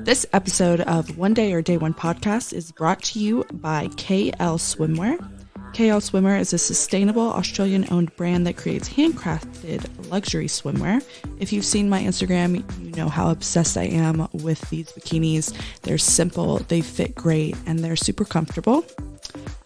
This episode of One Day or Day One podcast is brought to you by KL Swimwear. KL Swimwear is a sustainable Australian-owned brand that creates handcrafted luxury swimwear. If you've seen my Instagram, you know how obsessed I am with these bikinis. They're simple, they fit great, and they're super comfortable.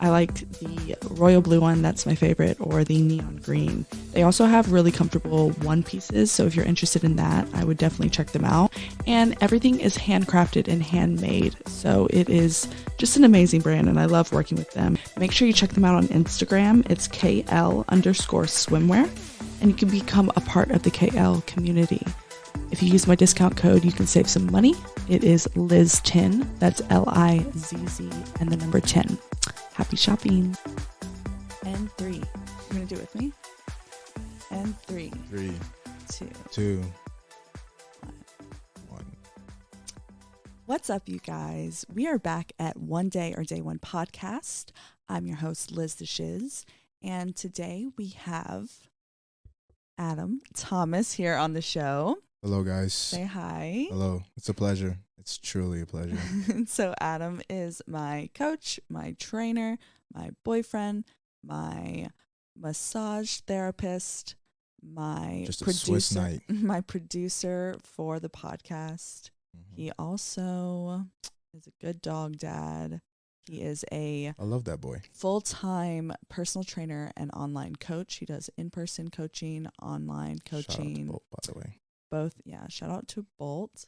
I like the royal blue one, that's my favorite, or the neon green. They also have really comfortable one pieces, so if you're interested in that, I would definitely check them out. And everything is handcrafted and handmade, so it is just an amazing brand, and I love working with them. Make sure you check them out on Instagram. It's KL_swimwear, and you can become a part of the KL community. If you use my discount code, you can save some money. It is Liz10, that's Lizz, and the number 10. Happy shopping. And 3. You're going to do it with me? And 3. 3, 2, 1. What's up, you guys? We are back at One Day or Day One podcast. I'm your host, Liz the Shiz. And today we have Adam Thomas here on the show. Hello, guys. Say hi. Hello. It's a pleasure. It's truly a pleasure. So Adam is my coach, my trainer, my boyfriend, my massage therapist, my Just a producer, Swiss knight. my producer for the podcast. He also is a good dog dad. He is a I love that boy. full-time personal trainer and online coach. He does in-person coaching, online coaching. Shout out to Bolt, by the way. Both, yeah, shout out to Bolt.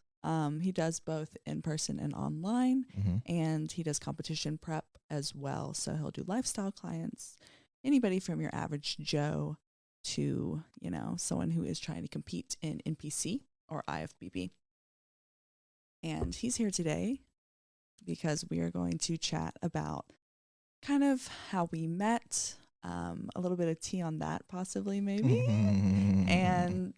He does both in person and online, and he does competition prep as well. So he'll do lifestyle clients, anybody from your average Joe to, you know, someone who is trying to compete in NPC or IFBB. And he's here today because we are going to chat about kind of how we met, a little bit of tea on that possibly maybe, and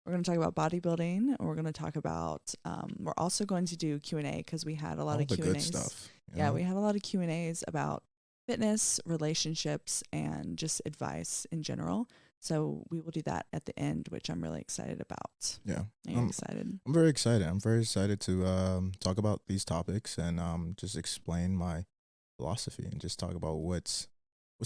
we're going to talk about bodybuilding. We're going to talk about, we're also going to do Q&A because we had a lot of Q&As. Good stuff. Yeah, we had a lot of Q&As about fitness, relationships, and just advice in general. So we will do that at the end, which I'm really excited about. Yeah. I'm excited. I'm very excited. I'm very excited to talk about these topics and just explain my philosophy and just talk about what's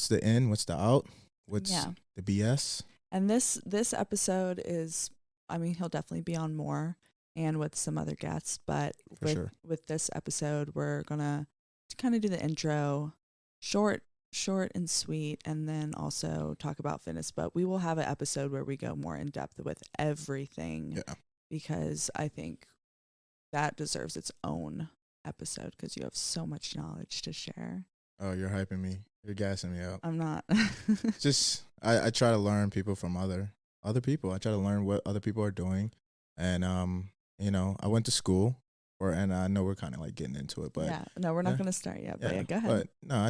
the in, what's the out, what's the BS. And this episode is, I mean, he'll definitely be on more and with some other guests, but with this episode, we're going to kind of do the intro, short and sweet, and then also talk about fitness. But we will have an episode where we go more in depth with everything because I think that deserves its own episode because you have so much knowledge to share. Oh, you're hyping me. You're gassing me up. I'm not. Just, I try to learn people from other people. I try to learn what other people are doing. And, you know, I went to school and I know we're kind of like getting into it, but yeah, no, we're not going to start yet, but yeah, go ahead. But no,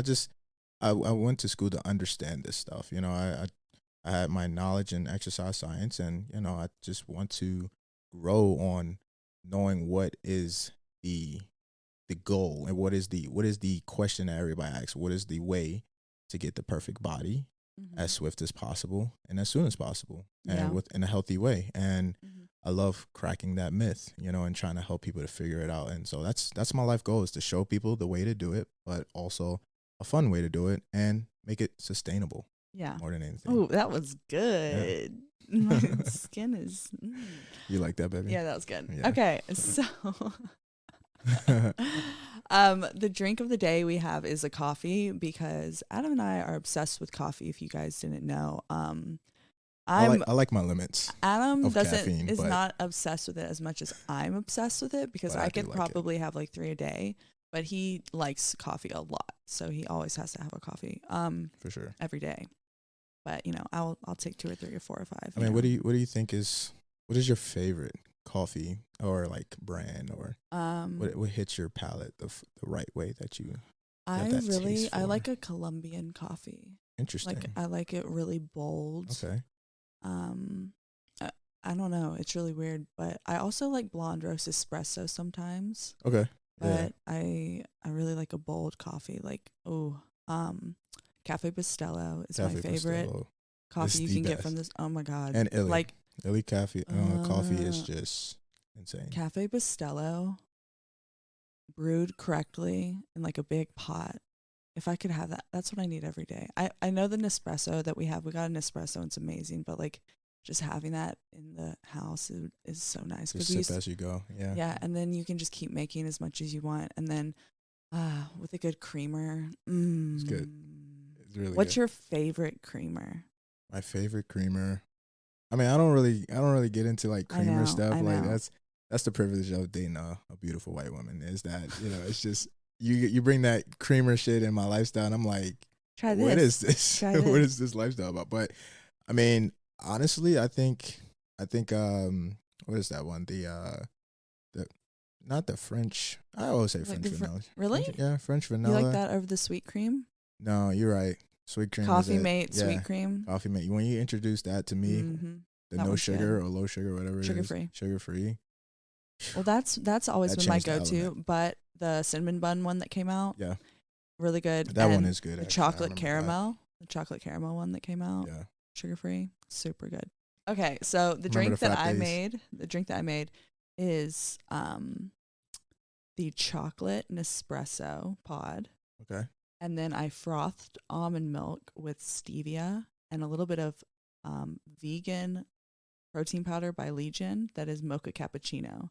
I went to school to understand this stuff. You know, I had my knowledge in exercise science and, you know, I just want to grow on knowing what is the goal and what is the question that everybody asks. What is the way to get the perfect body as swift as possible and as soon as possible and in a healthy way. And I love cracking that myth, you know, and trying to help people to figure it out. And so that's my life goal, is to show people the way to do it, but also a fun way to do it and make it sustainable. Yeah. More than anything. Oh, that was good. Yeah. My skin is. You like that, baby? Yeah, that was good. Yeah. Okay, so the drink of the day we have is a coffee because Adam and I are obsessed with coffee. If you guys didn't know, I like my limits. Adam is not obsessed with it as much as I'm obsessed with it because I could probably have like 3 a day, but he likes coffee a lot, so he always has to have a coffee. For sure, every day. But you know, I'll take 2 or 3 or 4 or 5. I mean, what do you think what is your favorite coffee or like brand or what hits your palate the right way that you? I like a Colombian coffee. Interesting. Like I like it really bold. Okay. I don't know. It's really weird, but I also like blonde roast espresso sometimes. Okay. But I really like a bold coffee. Like Cafe Bustelo is Cafe my favorite Bustelo. coffee you the can get best. from this. Oh my God. And Illy. Like Illy coffee is just insane. Cafe Bustelo brewed correctly in like a big pot. If I could have that, that's what I need every day. I know the Nespresso that we have. We got an Nespresso and it's amazing, but like just having that in the house is so nice. Just sip as you go. Yeah. Yeah, and then you can just keep making as much as you want. And then with a good creamer. It's good. It's really What's good. your favorite creamer? My favorite creamer. I mean, I don't really get into like creamer stuff. Like that's the privilege of dating a beautiful white woman, is that, you know, it's just you bring that creamer shit in my lifestyle and I'm like, try this. What is this? Try What this. is this lifestyle about? But I mean, honestly, I think what is that one? The not the French. I always say Like French vanilla. Really? French vanilla. You like that over the sweet cream? No, you're right. Sweet cream. Coffee Mate, sweet cream. Coffee Mate. When you introduce that to me, the That no one's sugar good. or low sugar, whatever it is. Sugar-free. Sugar-free. Well, that's always That been my changed the go-to. element. But the cinnamon bun one that came out, Yeah. really good. That one And is good. The actually. I chocolate remember caramel, the chocolate caramel one that came out, that. Yeah. sugar-free, super good. Okay, so the drink that I made is the chocolate Nespresso pod. Okay. And then I frothed almond milk with stevia and a little bit of vegan protein powder by Legion that is mocha cappuccino.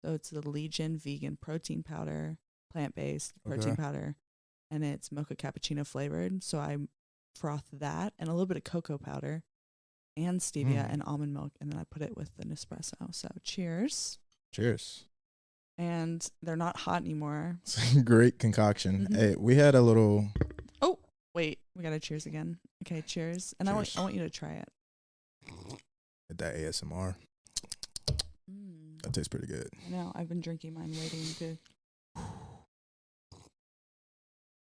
So it's the Legion vegan protein powder, plant-based protein powder, and it's mocha cappuccino flavored. So I frothed that and a little bit of cocoa powder and stevia and almond milk, and then I put it with the Nespresso. So cheers. Cheers. And they're not hot anymore. Great concoction. Hey, we had a little. Oh, wait. We got to cheers again. Okay, cheers. And Cheers. I want you to try it. Get that ASMR. That tastes pretty good. I know. I've been drinking mine, waiting to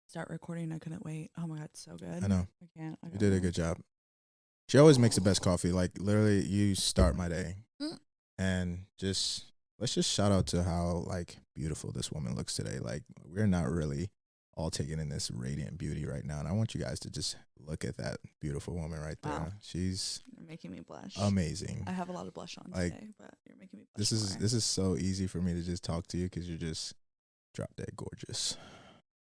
start recording. I couldn't wait. Oh my God, it's so good. I know. I can't. You did a good job. She always makes the best coffee. Like, literally, you start my day. And let's just shout out to how, like, beautiful this woman looks today. Like, we're not really all taking in this radiant beauty right now. And I want you guys to just look at that beautiful woman right there. Wow. She's You're making me blush. amazing. I have a lot of blush on Like, today, but you're making me blush. This is so easy for me to just talk to you because you're just drop dead gorgeous.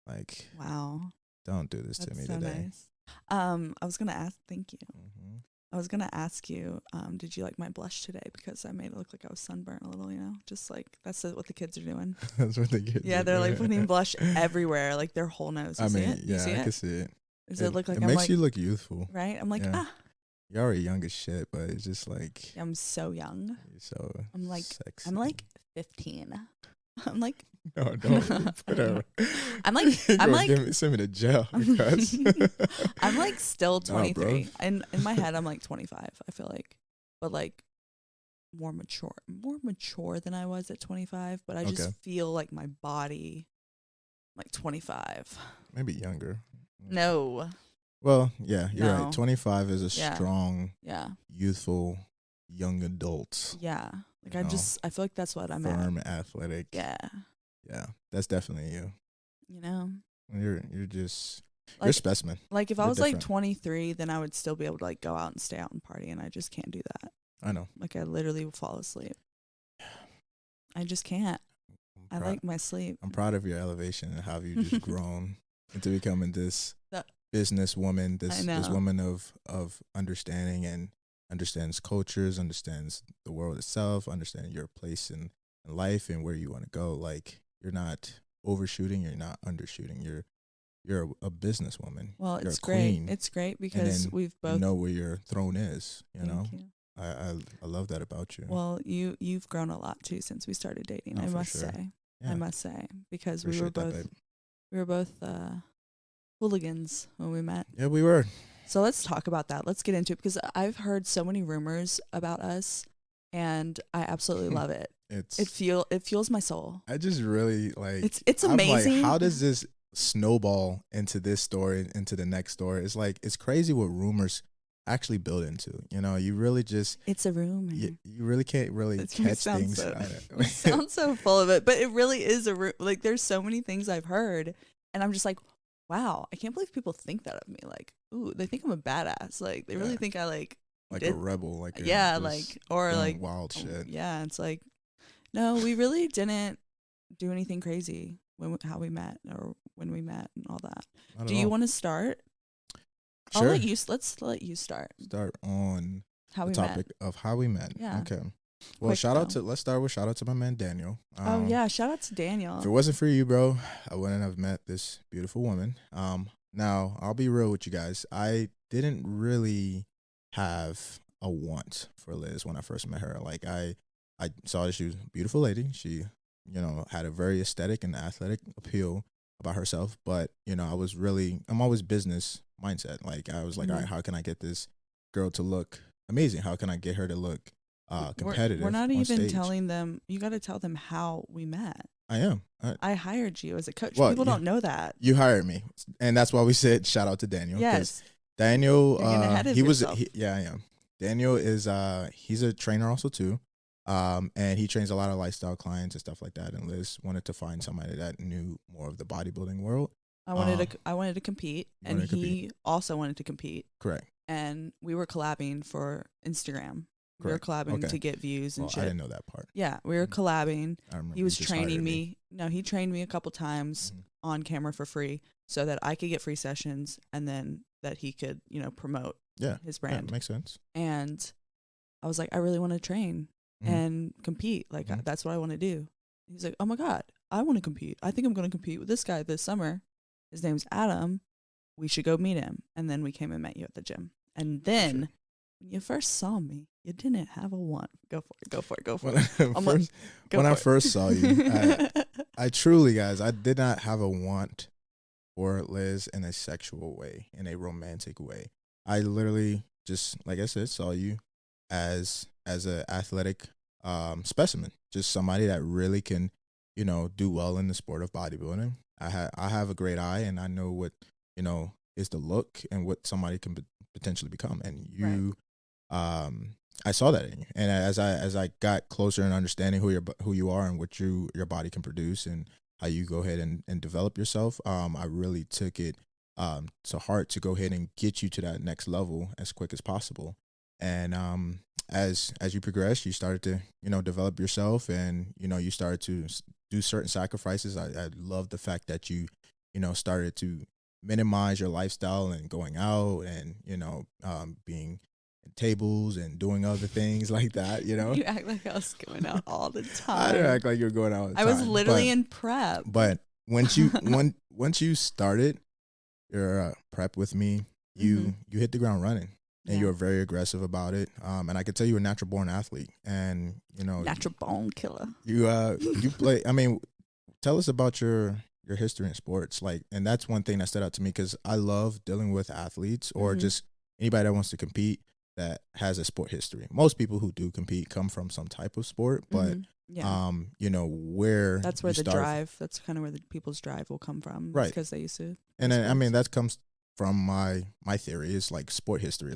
Like, wow. Don't do this to me so today. Nice. I was gonna ask. Thank you. Mm-hmm. I was gonna ask you. Did you like my blush today? Because I made it look like I was sunburnt a little. You know, just like that's what the kids are doing. That's what they get. Yeah, they're like putting blush everywhere, like their whole nose. You see it? Yeah, see I it? can see it. Does it look like it I'm makes like, you look youthful, right? I'm like, You're already young as shit, but it's just like I'm so young. You're so I'm like sexy. I'm like 15. I'm like no, don't whatever. I'm like send me to jail because I'm like still 23. Nah, and in my head I'm like 25. I feel like, but like more mature than I was at 25. But I just feel like my body like 25. Maybe younger. No. Well, yeah, you're right. 25 is a strong, youthful, young adult. Yeah. Like I feel like that's what I'm firm, athletic. Yeah. Yeah, that's definitely you. You know, you're just like, you're a specimen. Like if I was like 23, then I would still be able to like go out and stay out and party, and I just can't do that. I know. Like I literally would fall asleep. I just can't. I like my sleep. I'm proud of your elevation and how you've just grown into becoming this businesswoman, this woman of understanding and understands cultures, understands the world itself, understands your place in life and where you want to go. Like you're not overshooting, you're not undershooting. You're a businesswoman. Well, you're it's a queen, great. It's great because we've both know where your throne is. You know, you. I love that about you. Well, you've grown a lot too since we started dating. I must say. Yeah. I must say because Appreciate we were both hooligans when we met. Yeah, we were. So let's talk about that. Let's get into it because I've heard so many rumors about us, and I absolutely love it. It fuels my soul. I just really like. It's amazing. I'm like, how does this snowball into this story, into the next story? It's like it's crazy what rumors actually build into. You know, you really just it's a rumor. You really can't really catch things. It sounds so full of it, but it really is a like. There's so many things I've heard, and I'm just like, wow, I can't believe people think that of me. Like, ooh, they think I'm a badass. Like, they really think I like a rebel, like yeah, like, or doing like wild shit. Yeah, it's like, no, we really didn't do anything crazy how we met or when we met and all that. Do you want to start? Sure. Let's let you start. Start on how the we topic met. of how we met. Yeah. Okay. Well, let's start with shout out to my man Daniel. Oh yeah, shout out to Daniel. If it wasn't for you, bro, I wouldn't have met this beautiful woman. Now I'll be real with you guys. I didn't really have a want for Liz when I first met her. Like I saw that she was a beautiful lady. She, had a very aesthetic and athletic appeal about herself. But, I'm always business mindset. Like I was like, all right, how can I get this girl to look amazing? How can I get her to look competitive? We're not on even stage? telling them. You got to tell them how we met. I am. I hired you as a coach. Well, People don't know that. You hired me, and that's why we said shout out to Daniel. Yes, Daniel. Yeah, I am. Daniel is he's a trainer also too, and he trains a lot of lifestyle clients and stuff like that. And Liz wanted to find somebody that knew more of the bodybuilding world. I wanted to compete, and he also wanted to compete. Correct. And we were collabing for Instagram. We were collabing to get views and shit. I didn't know that part. Yeah, we were collabing. He was training me. No, he trained me a couple times on camera for free so that I could get free sessions and then that he could, promote his brand. Yeah, makes sense. And I was like, I really want to train and compete. Like, that's what I want to do. He's like, oh my God, I want to compete. I think I'm going to compete with this guy this summer. His name's Adam. We should go meet him. And then we came and met you at the gym. And then when you first saw me, you didn't have a want. Go for it. When I first saw you, I truly, guys, I did not have a want for Liz in a sexual way, in a romantic way. I literally just, like I said, saw you as an athletic specimen, just somebody that really can, do well in the sport of bodybuilding. I have a great eye, and I know what, is the look and what somebody can potentially become. And you, I saw that in you. And as I got closer and understanding who you are and what your body can produce and how you go ahead and develop yourself, I really took it to heart to go ahead and get you to that next level as quick as possible. And as you progress, you started to develop yourself, and you started to do certain sacrifices. I love the fact that you started to minimize your lifestyle and going out and being in tables and doing other things like that. You act like I was going out all the time. I didn't act like you were going out all the time. I was literally in prep. But once you started your prep with me, you hit the ground running. And you were very aggressive about it. And I could tell you were a natural born athlete. And, natural born killer. You play, tell us about your history in sports. And that's one thing that stood out to me because I love dealing with athletes or just anybody that wants to compete that has a sport history. Most people who do compete come from some type of sport, but, where. That's where the drive, that's kind of where the people's drive will come from. Right. Because they used to. And then, that comes from my theory is like sport history,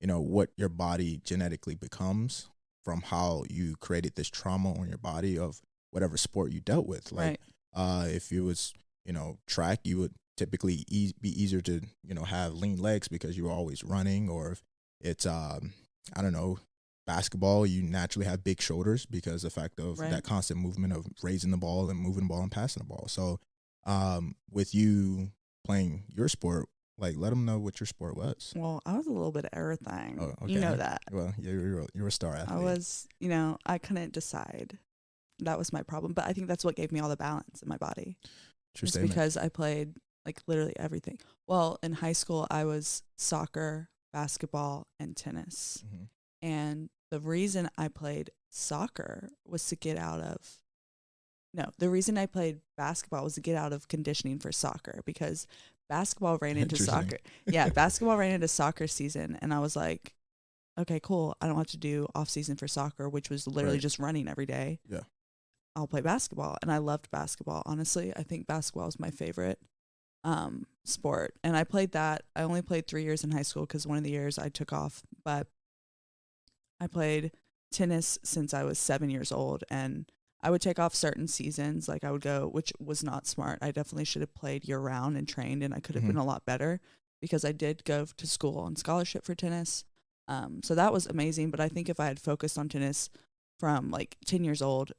what your body genetically becomes from how you created this trauma on your body of whatever sport you dealt with. If it was, track, you would typically be easier to, have lean legs because you were always running. Or if it's, basketball, you naturally have big shoulders because the fact of that constant movement of raising the ball and moving the ball and passing the ball. So with you playing your sport, let them know what your sport was. Well, I was a little bit of everything. Oh, okay. You know that. Well, you're a star athlete. I was, I couldn't decide. That was my problem. But I think that's what gave me all the balance in my body. True statement. Because I played literally everything. Well, in high school, I was soccer, basketball, and tennis. And the reason I played soccer was to get out of. No, the reason I played basketball was to get out of conditioning for soccer because basketball ran into soccer. Yeah, basketball ran into soccer season. And I was like, okay, cool. I don't have to do off season for soccer, which was literally just running every day. Yeah. I'll play basketball. And I loved basketball. Honestly, I think basketball was my favorite sport. And I played that. I only played 3 years in high school because one of the years I took off. But I played tennis since I was 7 years old. And I would take off certain seasons. Like I would go, which was not smart. I definitely should have played year round and trained, and I could have been a lot better because I did go to school on scholarship for tennis. So that was amazing. But I think if I had focused on tennis from like 10 years old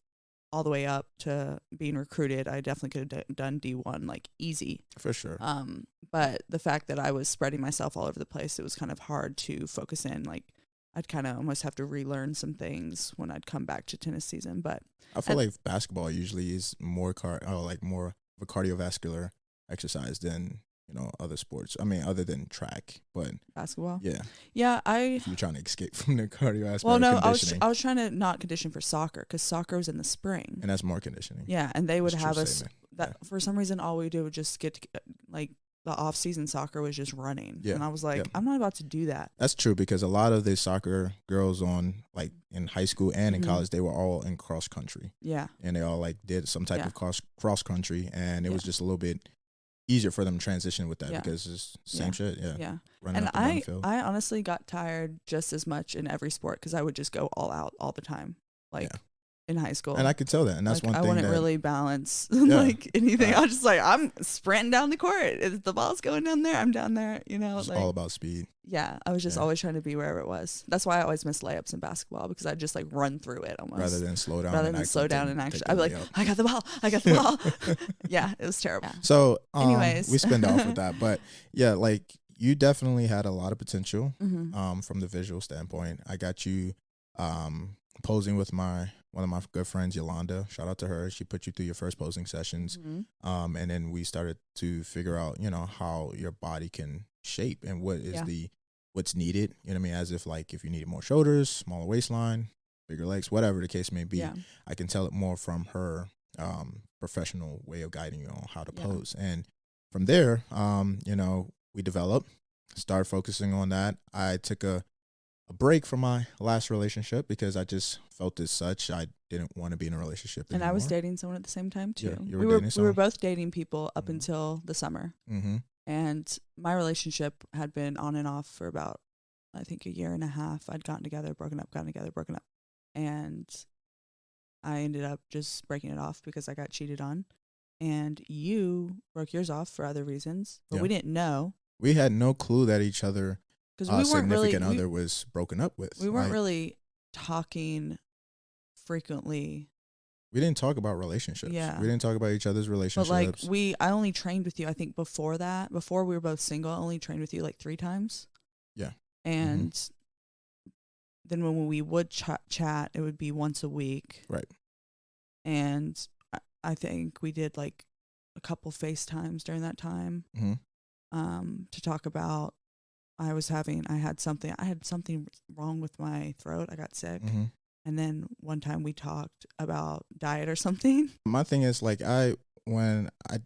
all the way up to being recruited, I definitely could have done D1 like easy. For sure. But the fact that I was spreading myself all over the place, it was kind of hard to focus in. Like I'd kind of almost have to relearn some things when I'd come back to tennis season. But I feel like basketball usually is more more of a cardiovascular exercise than, you know, other sports. I mean, other than track, but basketball. yeah. If you're trying to escape from the cardiovascular conditioning. I was trying to not condition for soccer because soccer was in the spring. And that's more conditioning. Yeah, and they would have us for some reason all we did was just get to, like the off-season soccer was just running. Yeah. And I was like, I'm not about to do that. That's true because a lot of the soccer girls on like in high school and in college, they were all in cross country. Yeah. And they all like did some type of cross country, and it was just a little bit easier for them to transition with that because it's same shit. Yeah. Yeah. And I honestly got tired just as much in every sport because I would just go all out all the time. Like in high school. And I could tell that. And that's one thing I wouldn't really balance like anything. I was just like, I'm sprinting down the court. If the ball's going down there, I'm down there, you know. It's like, all about speed. Yeah. I was just always trying to be wherever it was. That's why I always miss layups in basketball because I'd just like run through it almost. Rather than slow down and actually. I'd be like, I got the ball. Yeah, it was terrible. Yeah. So anyways, we spend off with that. But yeah, like you definitely had a lot of potential from the visual standpoint. I got you posing with one of my good friends, Yolanda. Shout out to her. She put you through your first posing sessions. And then we started to figure out, you know, how your body can shape and what is what's needed. You know what I mean? As if like if you needed more shoulders, smaller waistline, bigger legs, whatever the case may be. Yeah. I can tell it more from her professional way of guiding you on how to pose. And from there, you know, we developed, started focusing on that. I took a break from my last relationship because I just felt as such. I didn't want to be in a relationship anymore. And I was dating someone at the same time too. Yeah, we were both dating people up until the summer. And my relationship had been on and off for about, I think, a year and a half. I'd gotten together, broken up. And I ended up just breaking it off because I got cheated on. And you broke yours off for other reasons, but we didn't know. We had no clue that each other because we weren't significant other was broken up with. We weren't really talking frequently. We didn't talk about relationships. Yeah. We didn't talk about each other's relationships. But like I only trained with you, I think before we were both single, I only trained with you like 3 times. Yeah. And then when we would chat, it would be once a week. Right. And I think we did like a couple FaceTimes during that time to talk about I had something wrong with my throat. I got sick. And then one time we talked about diet or something. My thing is like when I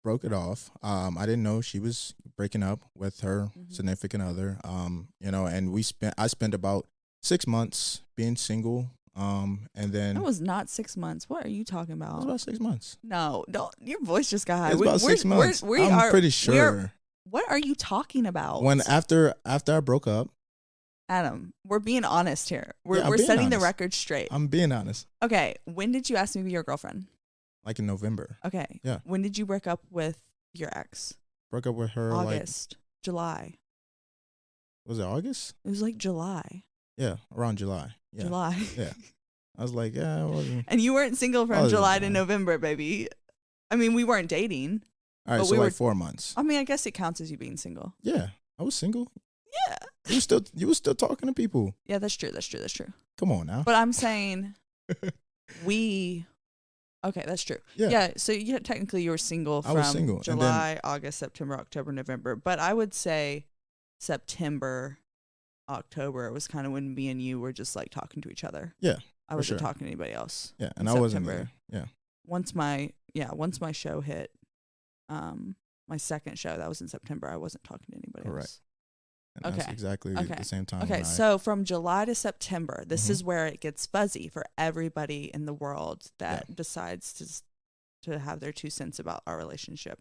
broke it off, I didn't know she was breaking up with her significant other. You know, and I spent about 6 months being single. And then it was not 6 months. What are you talking about? It was about 6 months. No, don't. Your voice just got high. It was about 6 months. I'm pretty sure. What are you talking about? When after I broke up, Adam, we're being honest here. We're setting the record straight. I'm being honest. Okay, when did you ask me to be your girlfriend? Like in November. Okay. Yeah. When did you break up with your ex? Broke up with her August, July. Was it August? It was like July. Yeah, around July. Yeah. July. Yeah. I was like, yeah, I wasn't. And you weren't single from July to November, baby. I mean, we weren't dating. All right, so like 4 months. I mean, I guess it counts as you being single. Yeah, I was single. Yeah. You were still talking to people. Yeah, that's true. Come on now. But I'm saying okay, that's true. Yeah. So technically you were single from July, August, September, October, November. But I would say September, October was kind of when me and you were just like talking to each other. Yeah. I wasn't talking to anybody else. Yeah, and I wasn't there. Yeah. Once my show hit, my second show, that was in September, I wasn't talking to anybody else. And that's exactly at the same time. Okay, so from July to September, this is where it gets fuzzy for everybody in the world that decides to have their 2 cents about our relationship.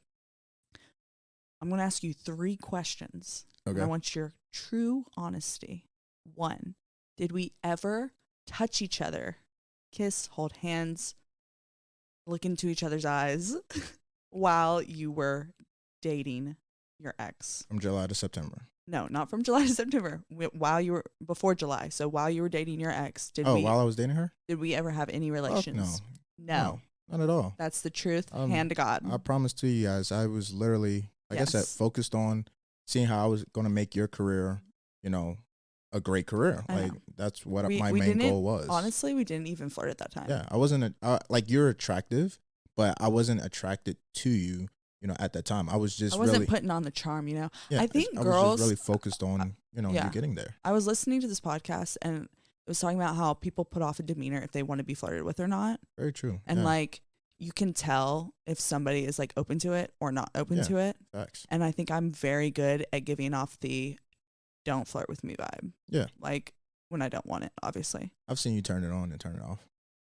I'm going to ask you 3 questions. Okay. And I want your true honesty. 1, did we ever touch each other, kiss, hold hands, look into each other's eyes while you were dating your ex? From July to September. No, not from July to September. While you were before July. So while you were dating your ex, while I was dating her? Did we ever have any relations? No, not at all. That's the truth. Hand to God. I promise to you guys, I was literally, like I said, focused on seeing how I was going to make your career, you know, a great career. Like that's what my main goal was. Honestly, we didn't even flirt at that time. Yeah, I wasn't like, you're attractive, but I wasn't attracted to you. You know, at that time, I wasn't really putting on the charm. You know, yeah, I think I girls was just really focused on you getting there. I was listening to this podcast and it was talking about how people put off a demeanor if they want to be flirted with or not. Very true. And like, you can tell if somebody is like open to it or not open to it. Facts. And I think I'm very good at giving off the don't flirt with me vibe. Yeah. Like when I don't want it, obviously. I've seen you turn it on and turn it off.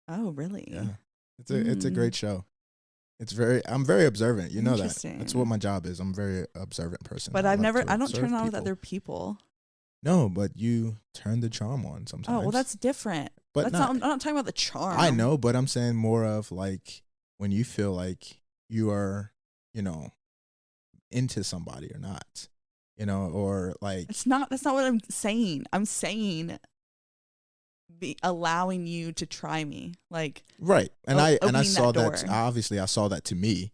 Oh, really? Yeah. It's a great show. I'm very observant. You know that. That's what my job is. I'm a very observant person. But I don't turn it on with other people. No, but you turn the charm on sometimes. Oh, well, that's different. But I'm not talking about the charm. I know, but I'm saying more of like when you feel like you are, you know, into somebody or not, you know, or like. That's not what I'm saying. I'm saying allowing you to try me, like, right. And I saw that. Obviously, I saw that to me.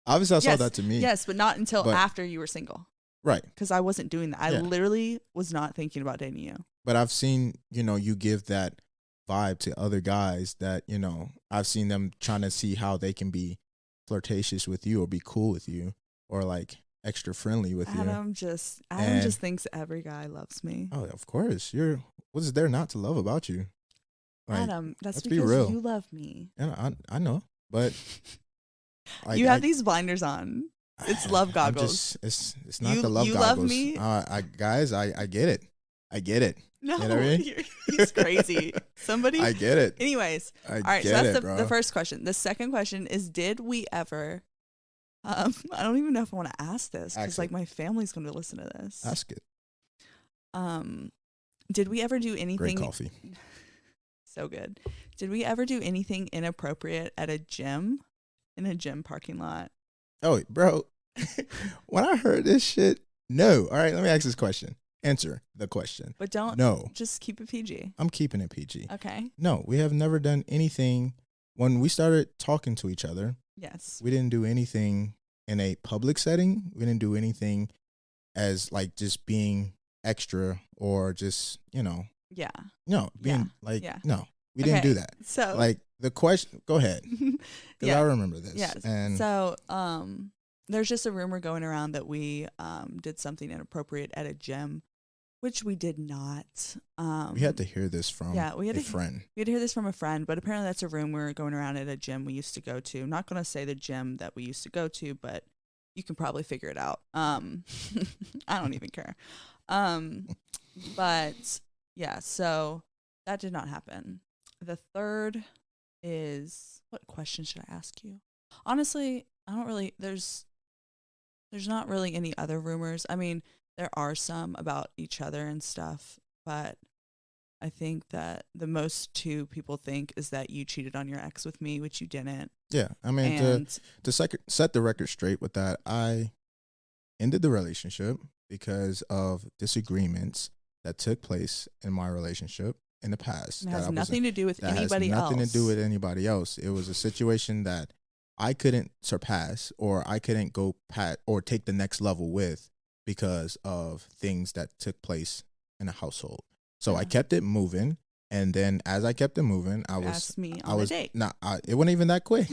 Obviously, I saw that to me. Yes, but not until after you were single. Right. Because I wasn't doing that. I literally was not thinking about dating you. But I've seen, you know, you give that vibe to other guys that, you know, I've seen them trying to see how they can be flirtatious with you or be cool with you or like extra friendly with you. Adam just thinks every guy loves me. Oh, of course. What is there not to love about you? Like, Adam, that's because you love me. And I know, but you have these blinders on. It's love goggles. It's not the love goggles. You love me, guys. I get it. I get it. No, you know what I mean? He's crazy. Somebody. I get it. Anyways, all right. So that's the first question. The second question is: did we ever? I don't even know if I want to ask this because like my family's going to listen to this. Ask it. Did we ever do anything? Great coffee. So good. Did we ever do anything inappropriate at a gym, in a gym parking lot? Oh, bro. When I heard this shit, no. All right, let me ask this question. Answer the question. But don't. No. Just keep it PG. I'm keeping it PG. Okay. No, we have never done anything. When we started talking to each other, yes, we didn't do anything in a public setting. We didn't do anything as like just being extra or just, you know. Yeah. No, being no, we didn't do that. So like the question, go ahead. Because I remember this. Yes. And so there's just a rumor going around that we did something inappropriate at a gym, which we did not. We had to hear this from a friend. We had to hear this from a friend, but apparently that's a rumor going around at a gym we used to go to. I'm not going to say the gym that we used to go to, but you can probably figure it out. I don't even care. But yeah, so that did not happen. The third is, what question should I ask you? Honestly, I don't really, there's not really any other rumors. I mean, there are some about each other and stuff, but I think that the most two people think is that you cheated on your ex with me, which you didn't. Yeah, I mean, to set the record straight with that, I ended the relationship because of disagreements that took place in my relationship in the past. It has nothing to do with anybody else. Nothing to do with anybody else. It was a situation that I couldn't surpass or I couldn't go or take the next level with because of things that took place in the household. So I kept it moving. And then as I kept it moving, I was a date. It wasn't even that quick.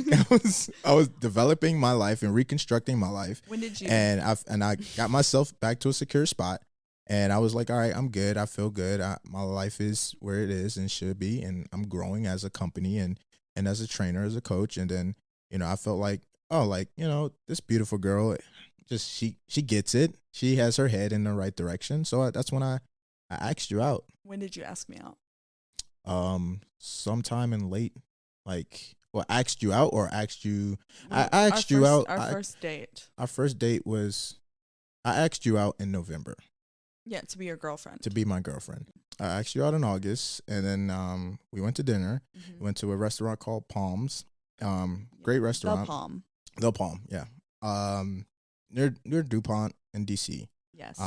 I was developing my life and reconstructing my life. When did you? And I got myself back to a secure spot. And I was like, all right, I'm good. I feel good. My life is where it is and should be. And I'm growing as a company and as a trainer, as a coach. And then, you know, I felt like, oh, like, you know, this beautiful girl, just she gets it. She has her head in the right direction. So that's when I asked you out. When did you ask me out? Sometime in late, asked you out or asked you. I asked you out. Our first date. Our first date was, I asked you out in November. Yeah, to be your girlfriend. To be my girlfriend. I asked you out in August, and then we went to dinner. Mm-hmm. We went to a restaurant called Palms. Great The restaurant. Palm. The Palm, yeah. Near DuPont in DC. Yes.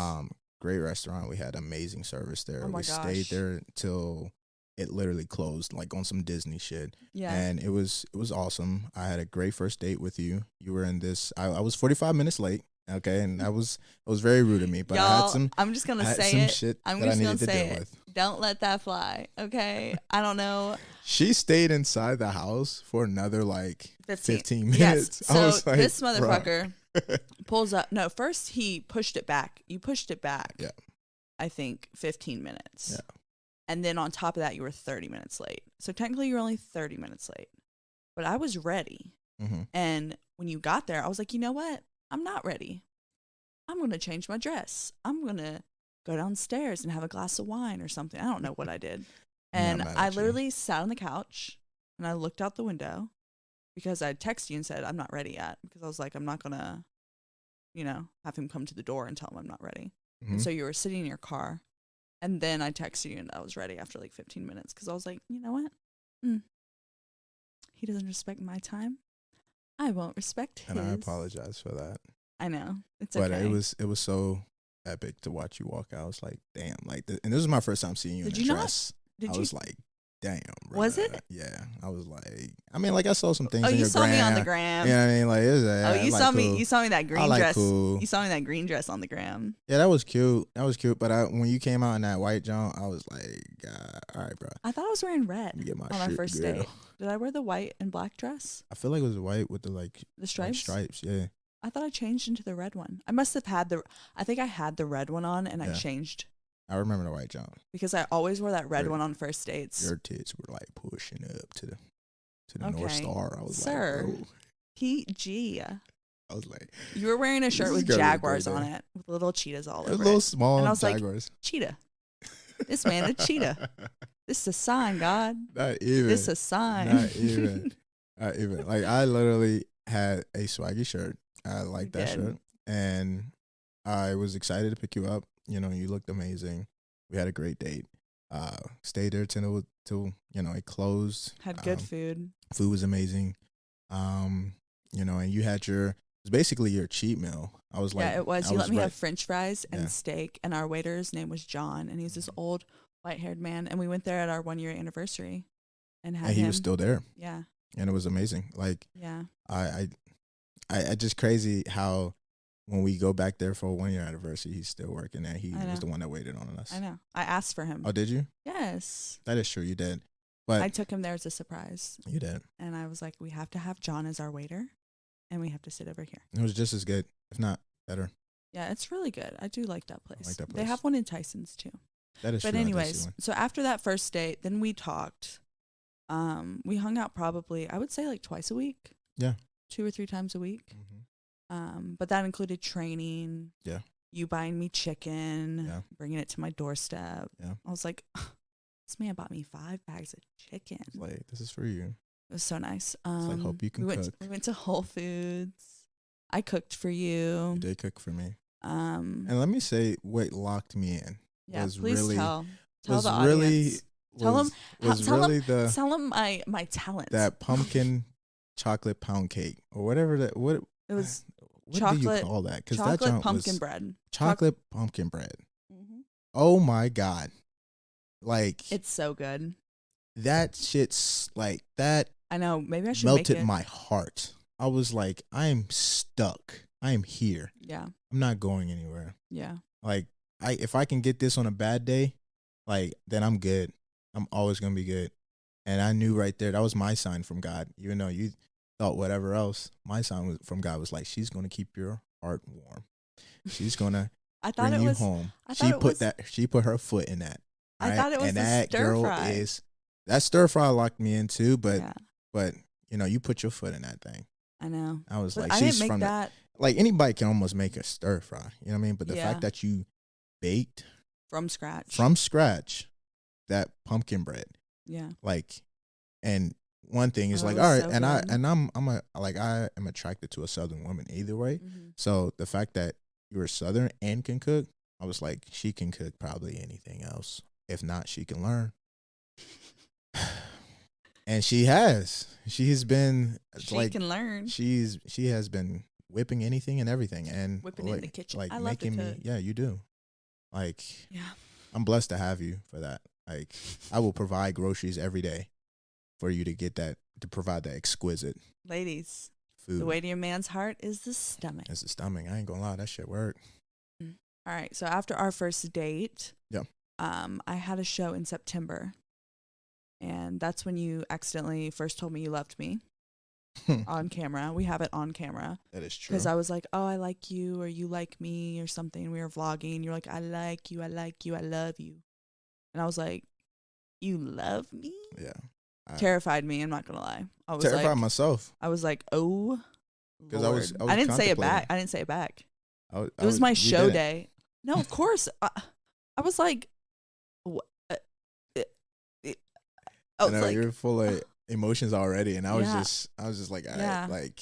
Great restaurant. We had amazing service there. Oh my we gosh. stayed there till it literally closed, like on some Disney shit. Yeah. And it was awesome. I had a great first date with you. You were in this. I was 45 minutes late. Okay, and it was very rude of me. But Y'all, I had some. I'm just gonna say some it. shit I'm that just I gonna needed to say deal it. with. Don't let that fly. Okay. I don't know. She stayed inside the house for another like 15 minutes. Yes. So I was like, this motherfucker bruh. pulls up. No, first he pushed it back. You pushed it back. Yeah. I think 15 minutes. Yeah. And then on top of that, you were 30 minutes late. So technically, you were only 30 minutes late. But I was ready. Mm-hmm. And when you got there, I was like, you know what? I'm not ready. I'm going to change my dress. I'm going to go downstairs and have a glass of wine or something. I don't know what I did. And I literally sat on the couch and I looked out the window because I texted you and said, I'm not ready yet. Because I was like, I'm not going to, have him come to the door and tell him I'm not ready. Mm-hmm. And so you were sitting in your car. And then I texted you and I was ready after like 15 minutes because I was like, you know what? He doesn't respect my time. I won't respect his. And I apologize for that. I know. It's but okay. it was so epic to watch you walk out. I was like, damn. And this was my first time seeing you in a dress. I was like, damn, bro. Was it? Yeah. I was like, I saw some things in you your saw me on the gram. You know what I mean? Like, it was you like saw cool. me. You saw me that green dress. Cool. You saw me that green dress on the gram. Yeah, that was cute. But when you came out in that white jump, I was like, all right, bro. I thought I was wearing red on our first girl. date. Did I wear the white and black dress? I feel like it was white with the stripes. Stripes, yeah. I thought I changed into the red one. I must have had I think I had the red one on and I changed. I remember the white jump. Because I always wore that red one on first dates. Your tits were like pushing up to the North Star. I was like, bro. PG. I was like, you were wearing a shirt with Jaguars on it, with little cheetahs all over it. Little small and I was Jaguars. Like, cheetah. This man a cheetah. This is a sign, God. Not even. This is a sign. Not even. Not even. Like, I literally had a swaggy shirt. I liked that shirt. And I was excited to pick you up. You looked amazing. We had a great date. Stayed there till it closed. Had good food. Food was amazing. And you had it was basically your cheat meal. I was like, yeah, it was. You let me have French fries and steak, and our waiter's name was John, and he's this old white-haired man, and we went there at our 1-year anniversary, and had him. He was still there. Yeah. And it was amazing. Like, yeah, I just crazy how when we go back there for a 1-year anniversary, he's still working there. He was the one that waited on us. I know. I asked for him. Oh, did you? Yes. That is true. You did. But I took him there as a surprise. You did. And I was like, we have to have John as our waiter, and we have to sit over here. It was just as good, if not better. Yeah, it's really good. I do like that place. I like that place. They have one in Tyson's too. That is true. But anyways, so after that first date, then we talked. We hung out probably, I would say like twice a week. Yeah. 2 or 3 times a week. Mm-hmm. But that included training. Yeah. You buying me chicken. Yeah. Bringing it to my doorstep. Yeah. I was like, this man bought me 5 bags of chicken. Like, this is for you. It was so nice. I hope you can cook. We went to Whole Foods. I cooked for you. You did cook for me. And let me say what locked me in. Yeah, was please really, tell was the really, audience. Tell them my talent. That pumpkin chocolate pound cake or whatever that what it was. What chocolate, do you call that? Because that chocolate pumpkin bread. Chocolate pumpkin bread. Mm-hmm. Oh my God! Like, it's so good. That shit's like that. I know. Maybe I should melted make it. my heart. I was like, I am stuck. I am here. Yeah. I'm not going anywhere. Yeah. Like, if I can get this on a bad day, like, then I'm good. I'm always gonna be good. And I knew right there that was my sign from God. Even though you thought whatever else, my sign from God was like, she's gonna keep your heart warm. She's gonna bring you home. She put her foot in that. I thought it was and the that stir girl fry. That stir fry locked me in too. But you put your foot in that thing. I know. I was but like, I she's didn't make from that. Like, anybody can almost make a stir fry. You know what I mean? But the fact that you baked from scratch that pumpkin bread. Yeah. Like, and one thing is like, all right, so and good. I am attracted to a Southern woman either way. Mm-hmm. So the fact that you were Southern and can cook, I was like, she can cook probably anything else. If not, she can learn. And she has been She like, can learn. she has been whipping anything and everything, and Whipping in the kitchen. like I love making me. Yeah, you do. Like, Yeah. I'm blessed to have you for that. Like, I will provide groceries every day for you to provide that exquisite Ladies, food. the way to your man's heart is the stomach. It's the stomach. I ain't gonna lie, that shit work. All right. So after our first date, Yeah. I had a show in September. And that's when you accidentally first told me you loved me on camera. We have it on camera. That is true. Because I was like, oh, I like you, or you like me, or something. We were vlogging. You're like, I like you, I like you, I love you. And I was like, you love me? Yeah. Terrified me, I'm not going to lie. I was terrified like, myself. I was like, oh, Lord. I didn't say it back. I didn't say it back. It was my show day. No, of course. I was like, I know, you're full of emotions already, and I was just like, all right, like.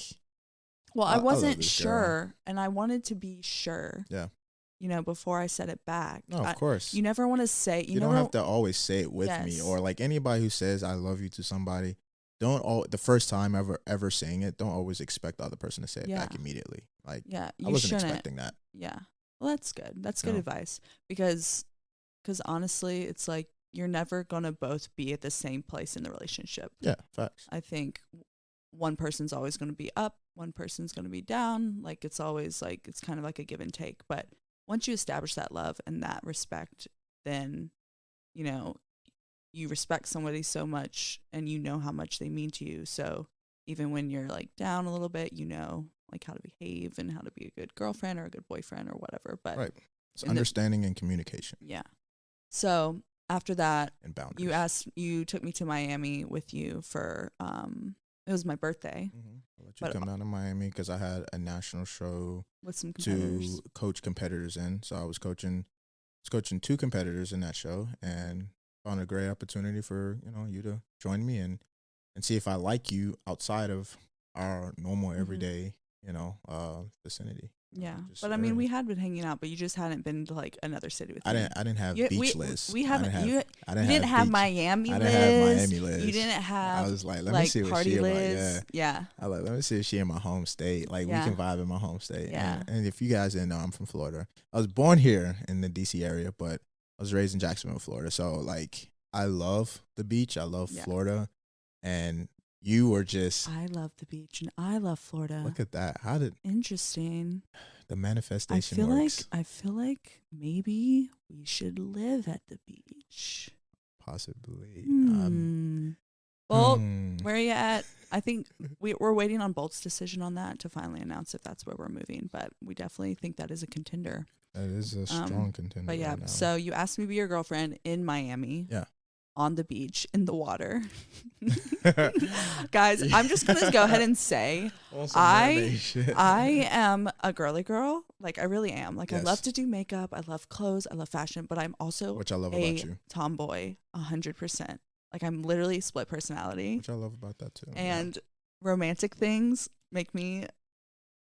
Well, I wasn't sure, and I wanted to be sure. Yeah. You know, before I said it back. No, of course. You never want to say. You don't have to always say it with me, or like anybody who says I love you to somebody. The first time ever saying it, don't always expect the other person to say it back immediately. Like, I wasn't expecting that. Yeah. Well, that's good. That's good advice, because honestly, it's like, you're never going to both be at the same place in the relationship. Yeah, facts. I think one person's always going to be up, one person's going to be down. Like, it's always like, it's kind of like a give and take. But once you establish that love and that respect, then, you know, you respect somebody so much, and you know how much they mean to you. So even when you're like down a little bit, you know, like how to behave and how to be a good girlfriend or a good boyfriend or whatever. But right. It's understanding and communication. Yeah. So after that, and boundaries. You took me to Miami with you for, it was my birthday. Mm-hmm. I'll let you come down to Miami because I had a national show with some competitors. To coach competitors in. So I was coaching 2 competitors in that show, and found a great opportunity for, you to join me and see if I like you outside of our normal everyday, vicinity. Yeah, but I mean, we had been hanging out, but you just hadn't been to like another city with me. I didn't have beach lists. We haven't. You didn't have Miami lists. I didn't have Miami lists. You didn't have. I was like, let me see what she lists. Yeah. I like, let me see if she in my home state. Like, we can vibe in my home state. Yeah. And if you guys didn't know, I'm from Florida. I was born here in the DC area, but I was raised in Jacksonville, Florida. So like, I love the beach. I love Florida, and you were just. I love the beach and I love Florida. Look at that. Interesting. The manifestation works. I feel like maybe we should live at the beach. Possibly. Well, where are you at? I think we're waiting on Bolt's decision on that to finally announce if that's where we're moving. But we definitely think that is a contender. That is a strong contender. But yeah, right now. So you asked me to be your girlfriend in Miami. Yeah. On the beach, in the water. Guys, I'm just going to go ahead and say, I am a girly girl. Like, I really am. Like, I love to do makeup. I love clothes. I love fashion. But I'm also which I love about you. Tomboy, 100%. Like, I'm literally split personality. Which I love about that, too. And romantic things make me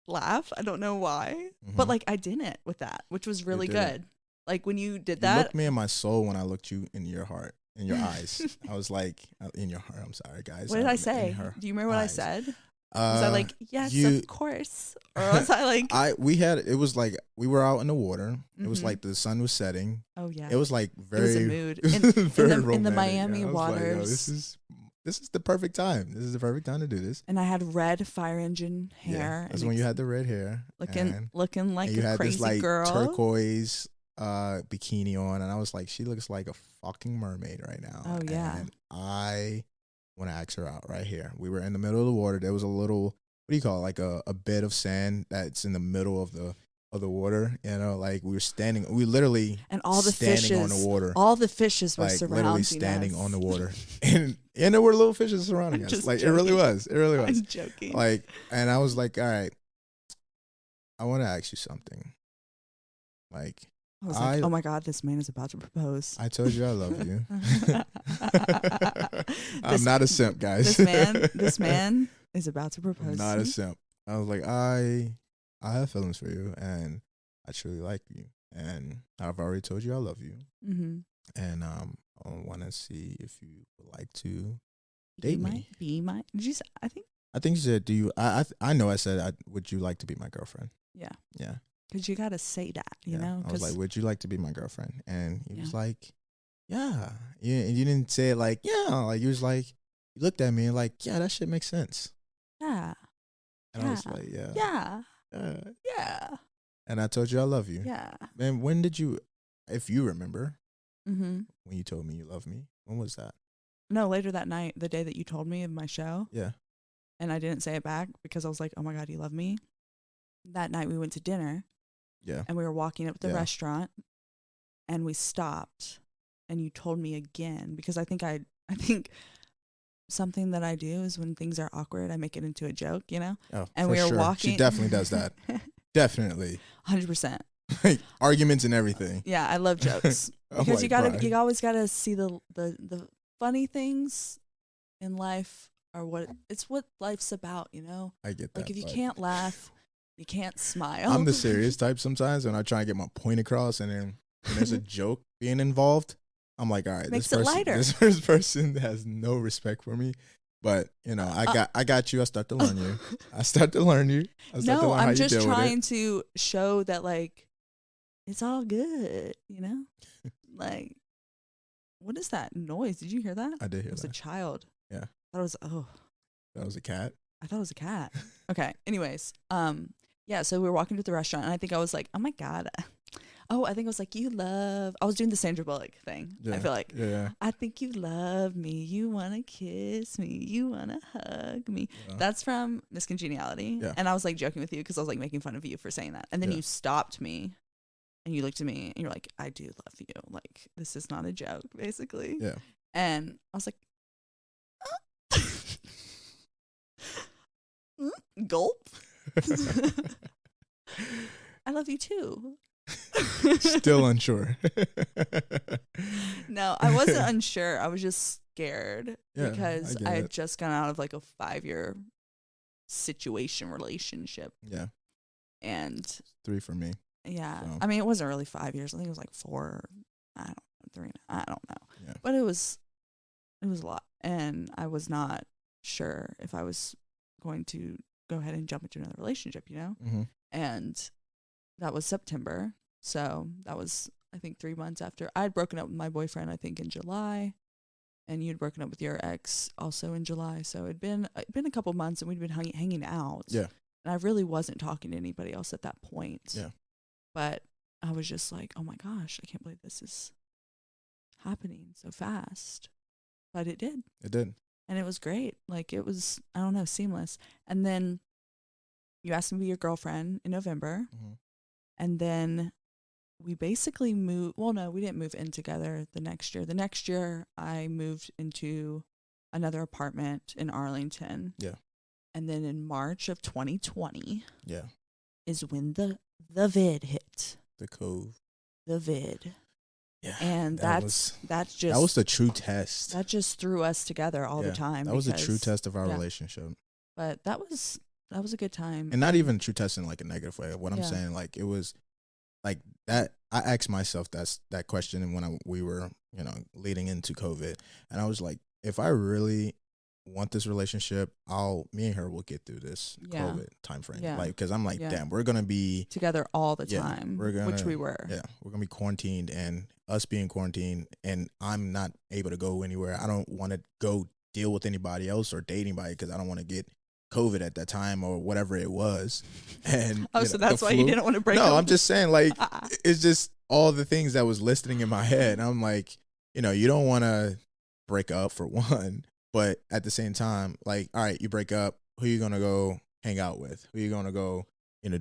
laugh. I don't know why. But, like, I didn't with that, which was really good. Like, when you did that. You looked me in my soul when I looked you in your heart. In your eyes. I was like, in your heart. I'm sorry, guys. What did I say? Do you remember what I said? Was I like, yes, of course? Or was I like... it was like, we were out in the water. It was like the sun was setting. Oh, yeah. It was like very... It was a mood. Very romantic. In the Miami waters. Like, this is the perfect time. This is the perfect time to do this. And I had red fire engine hair. That's when you had the red hair. Looking like a crazy this, like, girl. Turquoise bikini on, and I was like, she looks like a fucking mermaid right now. Oh yeah. And I want to ask her out right here. We were in the middle of the water. There was a little, what do you call it, like a bed of sand that's in the middle of the water. Like, we literally and all the standing fishes on the water. All the fishes were surrounding literally standing us. on the water, and there were little fishes surrounding us. Like, joking. It really was. I'm joking. Like, and I was like, all right, I want to ask you something. Like, I was like, oh my God, this man is about to propose. I told you I love you. I'm not a simp, guys. This man is about to propose. I'm not a simp. I was like, I have feelings for you, and I truly like you, and I've already told you I love you. Mm-hmm. And I want to see if you would like to Date me. Be my. Did you say? I think you said, "Do you?" I know. I said, "Would you like to be my girlfriend?" Yeah. Yeah. Because you gotta say that, you know. I was like, "Would you like to be my girlfriend?" And he was Yeah. like, "Yeah." You didn't say it like, "Yeah." Like, you was like, you looked at me and like, "Yeah, that shit makes sense." Yeah. And I was like, "Yeah, Yeah. yeah." Yeah. And I told you I love you. Yeah. Man, when did you, if you remember, Mm-hmm. when you told me you love me? When was that? No, later that night, the day that you told me of my show, Yeah. and I didn't say it back because I was like, oh my God, you love me. That night we went to dinner. Yeah. And we were walking up the restaurant, and we stopped, and you told me again, because I think something that I do is when things are awkward, I make it into a joke, you know? Oh, And for we were sure. walking. She definitely does that. Definitely. 100%. Arguments and everything. Yeah, I love jokes. Because like, you always gotta see the funny things in life are what life's about, you know? I get that. Like if you can't laugh, you can't smile. I'm the serious type sometimes when I try and get my point across, and then when there's a joke being involved, I'm like, all right, Makes it lighter. This person has no respect for me. But you know, I got you. I start to learn you. I start to learn you. No, I'm just trying to show that like it's all good, you know? Like, what is that noise? Did you hear that? I did hear that. It was a child. Yeah. That was That was a cat? I thought it was a cat. Okay. Anyways, yeah, so we were walking to the restaurant, and I think I was like, oh my God. Oh, I think I was like, I was doing the Sandra Bullock thing. Yeah. I feel like, yeah. I think you love me. You want to kiss me. You want to hug me. Yeah. That's from Miss Congeniality. Yeah. And I was like joking with you because I was like making fun of you for saying that. And then you stopped me, and you looked at me, and you're like, I do love you. Like, this is not a joke, basically. Yeah. And I was like, gulp. I love you too. Still unsure. No, I wasn't unsure. I was just scared because I had it. just gone out of like a 5-year relationship. Yeah. And 3 for me. Yeah. So. I mean, it wasn't really 5 years. I think it was like 4. I don't know, 3. I don't know. Yeah. But it was a lot. And I was not sure if I was going to go ahead and jump into another relationship, you know? Mm-hmm. And that was September. So that was, I think, 3 months after. I had broken up with my boyfriend, I think, in July. And you'd broken up with your ex also in July. So it'd been a couple months, and we'd been hanging out. Yeah. And I really wasn't talking to anybody else at that point. Yeah. But I was just like, oh my gosh, I can't believe this is happening so fast. But it did. It did. And it was great. Like, it was, I don't know, seamless. And then you asked me to be your girlfriend in November. Mm-hmm. And then we basically moved. Well, no, we didn't move in together the next year. The next year, I moved into another apartment in Arlington. Yeah. And then in March of 2020 yeah, is when the vid hit. The cove. The vid. Yeah. And that was the true test. That just threw us together all the time. That was the true test of our relationship. But that was a good time. And not even a true test in like a negative way. What I'm saying, like, it was like that. I asked myself that question when we were, leading into COVID, and I was like, if I really want this relationship, me and her will get through this COVID time frame. Yeah. Like, because I'm like, damn, we're gonna be together all the time, which we were. Yeah, we're gonna be quarantined, and us being quarantined, and I'm not able to go anywhere. I don't want to go deal with anybody else or date anybody because I don't want to get COVID at that time or whatever it was. And so that's why you didn't want to break up? No, I'm just saying, like, it's just all the things that was listening in my head. And I'm like, you don't want to break up for one, but at the same time, like, all right, you break up, who you going to go hang out with? Who you going to go,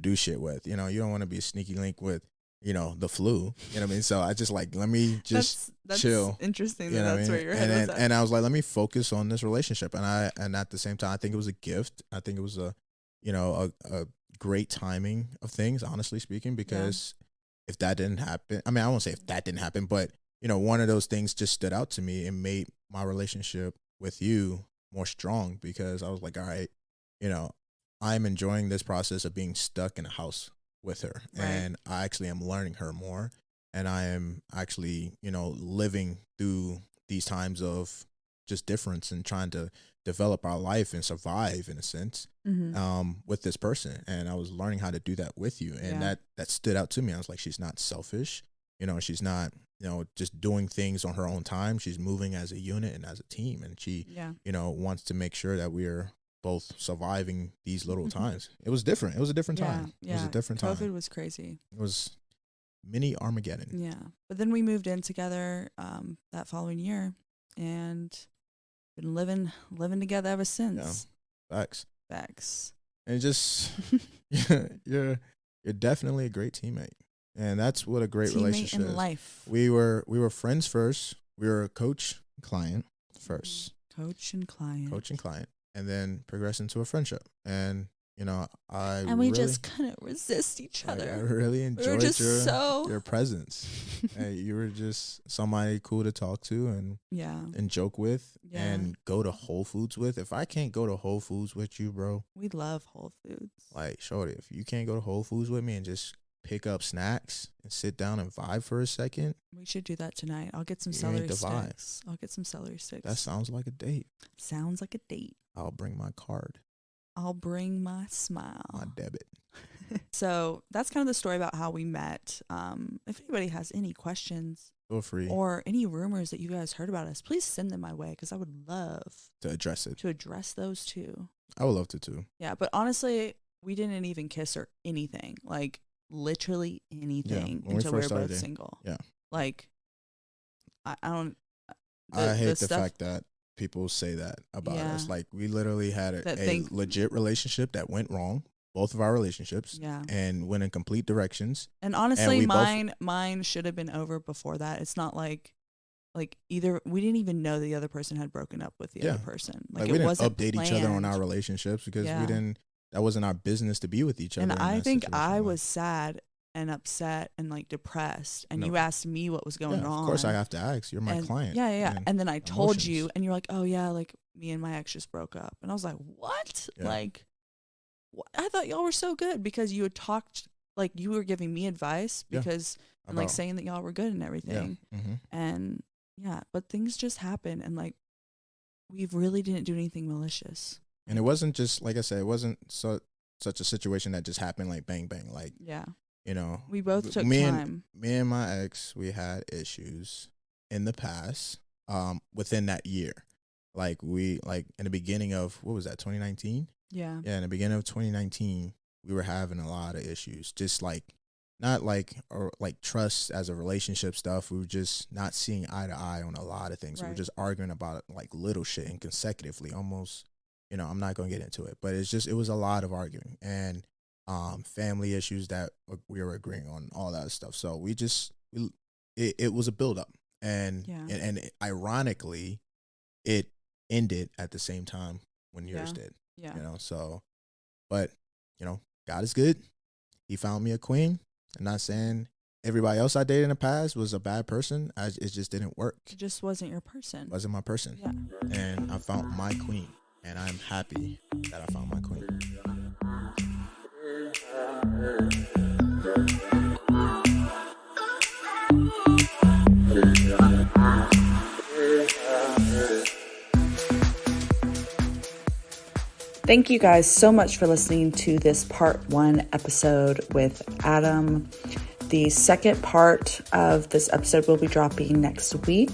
do shit with? You don't want to be a sneaky link with, the flu. You know what I mean? So I just like, let me just that's chill. Interesting that that's where your head was at. And I was like, let me focus on this relationship. And at the same time, I think it was a gift. I think it was a great timing of things, honestly speaking, because if that didn't happen, I mean, I won't say if that didn't happen, but one of those things just stood out to me and made my relationship with you more strong, because I was like, all right, I'm enjoying this process of being stuck in a house with her. Right. And I actually am learning her more. And I am actually, living through these times of just difference and trying to develop our life and survive in a sense with this person. And I was learning how to do that with you. And that stood out to me. I was like, she's not selfish. You know, she's not, you know, just doing things on her own time. She's moving as a unit and as a team. And she, you know, wants to make sure that we're both surviving these little times. It was different. It was a different time. It was a different time. COVID was crazy. It was mini Armageddon. Yeah. But then we moved in together that following year and been living together ever since. Yeah. Facts. And just you're definitely a great teammate. And that's what a great relationship in is. Life. We were friends first. We were coach and client first. Coach and client. And then progressed into a friendship. And you know, we just couldn't resist each other. I really enjoyed your presence. You were just somebody cool to talk to and joke with and go to Whole Foods with. If I can't go to Whole Foods with you, bro. We love Whole Foods. Like, shorty, if you can't go to Whole Foods with me and just pick up snacks and sit down and vibe for a second. We should do that tonight. I'll get some celery sticks. That sounds like a date. I'll bring my card. I'll bring my smile. My debit. So that's kind of the story about how we met. If anybody has any questions, feel free. Or any rumors that you guys heard about us, please send them my way because I would love to address it. To address those too. I would love to too. Yeah, but honestly, we didn't even kiss or anything. Like literally anything until we were both single. Yeah. Like I don't. I hate the fact that people say that about us. Like we literally had a legit relationship that went wrong, both of our relationships, and went in complete directions. And honestly, mine should have been over before that. It's not like either we didn't even know the other person had broken up with the other person. Like we didn't update each other on our relationships because we didn't. That wasn't our business to be with each other. And I think I was sad and upset and like depressed, and you asked me what was going on. Of course I have to ask. You're my client. And then I told you, and you're like, oh yeah, like me and my ex just broke up. And I was like, what? Like, I thought y'all were so good because you had talked, like you were giving me advice because and like saying that y'all were good and everything. And but things just happen, and like we really didn't do anything malicious. And it wasn't just, like I said, it wasn't such a situation that just happened like bang bang. Like you know, we both took time. Me and my ex, we had issues in the past, within that year. Like in the beginning of, what was that, 2019? Yeah. Yeah, in the beginning of 2019, we were having a lot of issues. Just like, not like, or like trust as a relationship stuff. We were just not seeing eye to eye on a lot of things. Right. We were just arguing about like little shit and consecutively almost, you know, I'm not going to get into it, but it was a lot of arguing and family issues that we were agreeing on, all that stuff. So it was a buildup, and ironically, it ended at the same time when yours did. Yeah. You know, so, but you know, God is good. He found me a queen. I'm not saying everybody else I dated in the past was a bad person. It just didn't work. It just wasn't your person. Wasn't my person. Yeah. And I found my queen, and I'm happy that I found my queen. Thank you guys so much for listening to this part 1 episode with Adam. The second part of this episode will be dropping next week,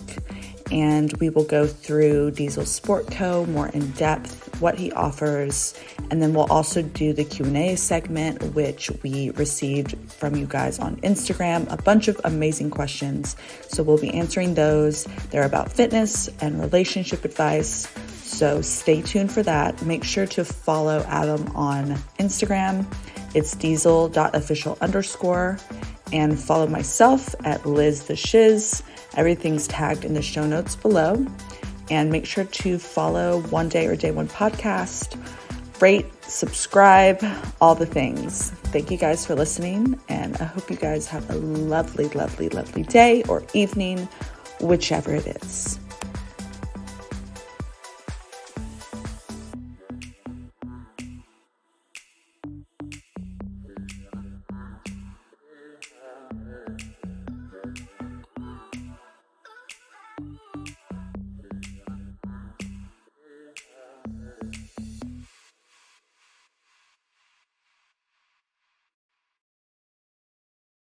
and we will go through Diesel Sport Co. more in depth, what he offers, and then we'll also do the Q&A segment, which we received from you guys on Instagram, a bunch of amazing questions. So we'll be answering those. They're about fitness and relationship advice. So stay tuned for that. Make sure to follow Adam on Instagram. It's diesel.official_, and follow myself at Liz the Shiz. Everything's tagged in the show notes below. And make sure to follow One Day or Day One podcast, rate, subscribe, all the things. Thank you guys for listening, and I hope you guys have a lovely, lovely, lovely day or evening, whichever it is.